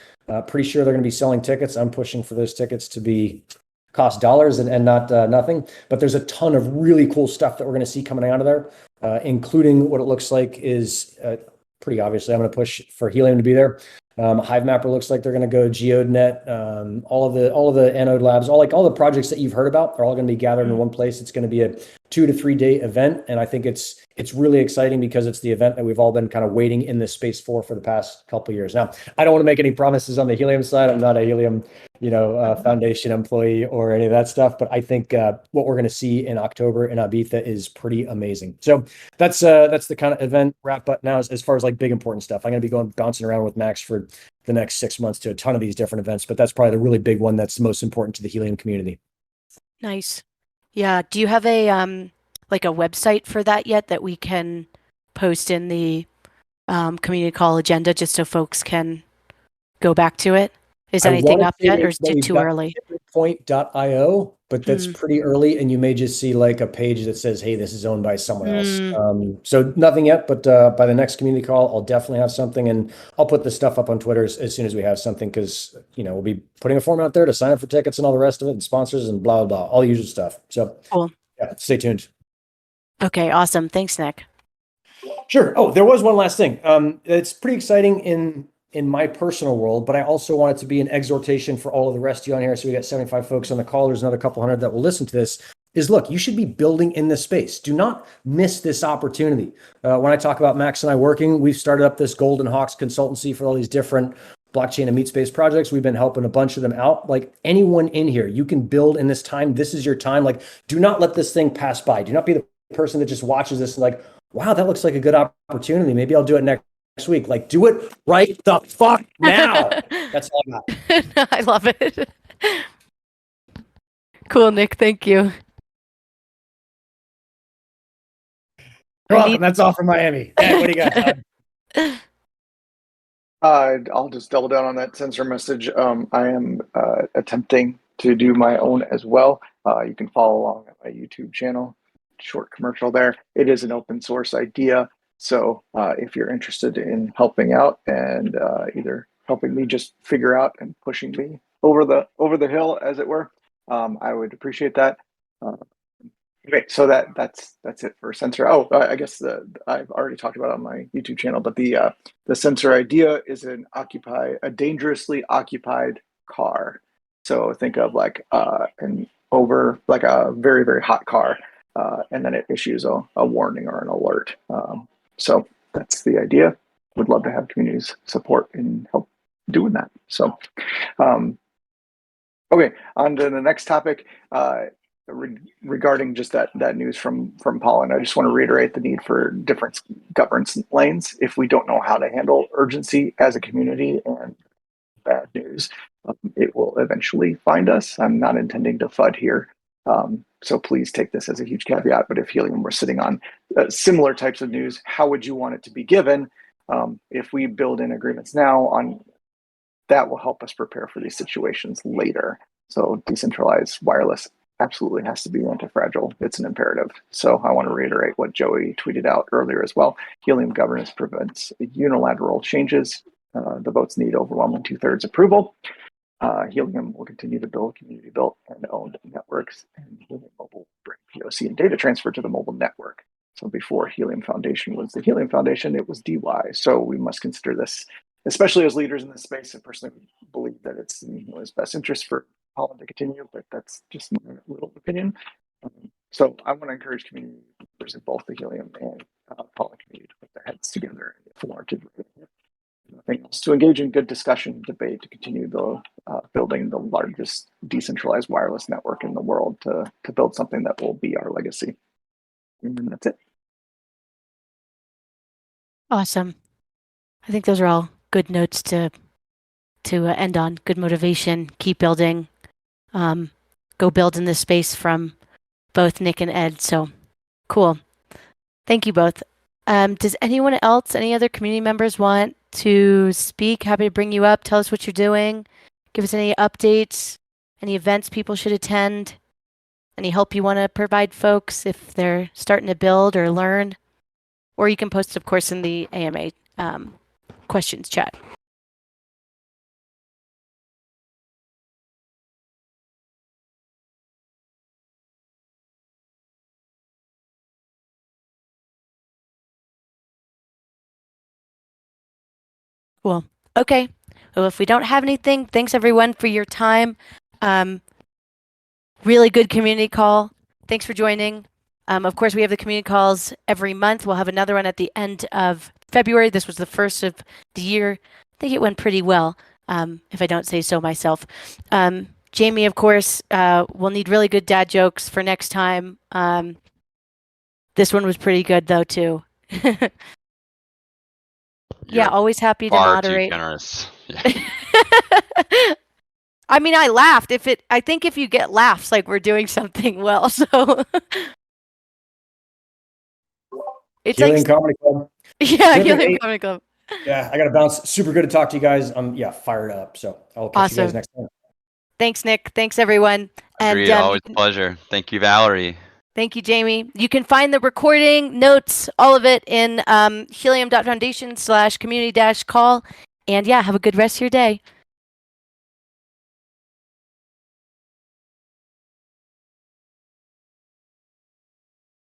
Pretty sure they're going to be selling tickets. I'm pushing for those tickets to cost dollars and not nothing. But there's a ton of really cool stuff that we're going to see coming out of there, including what it looks like is pretty obviously I'm going to push for Helium to be there. Hive Mapper looks like they're going to go GeodeNet. All of the Anode Labs, all the projects that you've heard about are all going to be gathered in one place. It's going to be a 2 to 3 day event, and I think it's really exciting because it's the event that we've all been kind of waiting in this space for the past couple of years. Now, I don't want to make any promises on the Helium side. I'm not a Helium, foundation employee or any of that stuff, but I think what we're going to see in October in Ibiza is pretty amazing. So that's the kind of event wrap up now as far as like big important stuff. I'm going to be bouncing around with Max for the next 6 months to a ton of these different events, but that's probably the really big one that's the most important to the Helium community. Nice. Yeah. Do you have a like a website for that yet that we can post in the community call agenda just so folks can go back to it? Is anything up yet or is it too early? Point.io, but that's pretty early, and you may just see like a page that says, hey, this is owned by someone else. So nothing yet, but by the next community call, I'll definitely have something, and I'll put this stuff up on Twitter as soon as we have something, because we'll be putting a form out there to sign up for tickets and all the rest of it, and sponsors and blah, blah, blah, all the usual stuff. So cool. Yeah, stay tuned. Okay, awesome. Thanks, Nick. Sure. Oh, there was one last thing. It's pretty exciting in my personal world, but I also want it to be an exhortation for all of the rest of you on here. So we got 75 folks on the call. There's another couple hundred that will listen to this. Is look, you should be building in this space. Do not miss this opportunity. When I talk about Max and I working, we've started up this Golden Hawks consultancy for all these different blockchain and meat space projects. We've been helping a bunch of them out. Like anyone in here, you can build in this time. This is your time. Like, do not let this thing pass by. Do not be the person that just watches this and like, wow, that looks like a good opportunity. Maybe I'll do it next week. Like, do it right the fuck now. That's all I got. I love it. Cool, Nick. Thank you. You're welcome. That's all from Miami. Hey, what do you got, Todd? I'll just double down on that sensor message. I am attempting to do my own as well. You can follow along at my YouTube channel. Short commercial there. It is an open source idea. So if you're interested in helping out and either helping me just figure out and pushing me over the hill, as it were. I would appreciate that. Okay, so that's it for sensor. Oh, I guess I've already talked about it on my YouTube channel, but the sensor idea is a dangerously occupied car. So think of like a very, very hot car, and then it issues a warning or an alert. So that's the idea. Would love to have community's support in help doing that. So, okay, on to the next topic. Regarding just that news from Pollen, I just want to reiterate the need for different governance lanes. If we don't know how to handle urgency as a community and bad news, it will eventually find us. I'm not intending to FUD here, so please take this as a huge caveat. But if Helium were sitting on similar types of news, how would you want it to be given? If we build in agreements now, on that will help us prepare for these situations later. So decentralized wireless absolutely has to be anti-fragile. It's an imperative. So I want to reiterate what Joey tweeted out earlier as well. Helium governance prevents unilateral changes. The votes need overwhelming 2/3 approval. Helium will continue to build community-built and owned networks, and Helium Mobile bring POC and data transfer to the mobile network. So before Helium Foundation was the Helium Foundation, it was DY. So we must consider this, especially as leaders in this space. I personally believe that it's in his best interest for Pollen to continue, but that's just my little opinion. So I want to encourage community members in both the Helium and Pollen community to put their heads together and if warranted, nothing else, to engage in good discussion, debate, to continue building the largest decentralized wireless network in the world, to build something that will be our legacy. And that's it. Awesome. I think those are all good notes to end on. Good motivation. Keep building. Go build in this space from both Nick and Ed. So cool. Thank you both. Does anyone else, any other community members want to speak? Happy to bring you up. Tell us what you're doing. Give us any updates, any events people should attend, any help you want to provide folks if they're starting to build or learn. Or you can post, of course, in the AMA questions chat. Cool. Okay. Well, if we don't have anything, thanks everyone for your time. Really good community call. Thanks for joining. Of course, we have the community calls every month. We'll have another one at the end of February. This was the first of the year. I think it went pretty well, if I don't say so myself. Jamie, of course, will need really good dad jokes for next time. This one was pretty good, though, too. Yeah, always happy to moderate. Far too generous. Yeah. I mean, I laughed. I think if you get laughs, like we're doing something well. So it's Helium like Comedy Club. Yeah, Terrific. Helium Hey, Comedy Club. Yeah, I got to bounce. Super good to talk to you guys. I'm fired up. So I'll catch you guys Awesome. next time. Thanks, Nick. Thanks, everyone. Agreed. And Always a pleasure. Thank you, Valerie. thank you, Jamie. You can find the recording, notes, all of it in helium.foundation/community-call. And yeah, have a good rest of your day.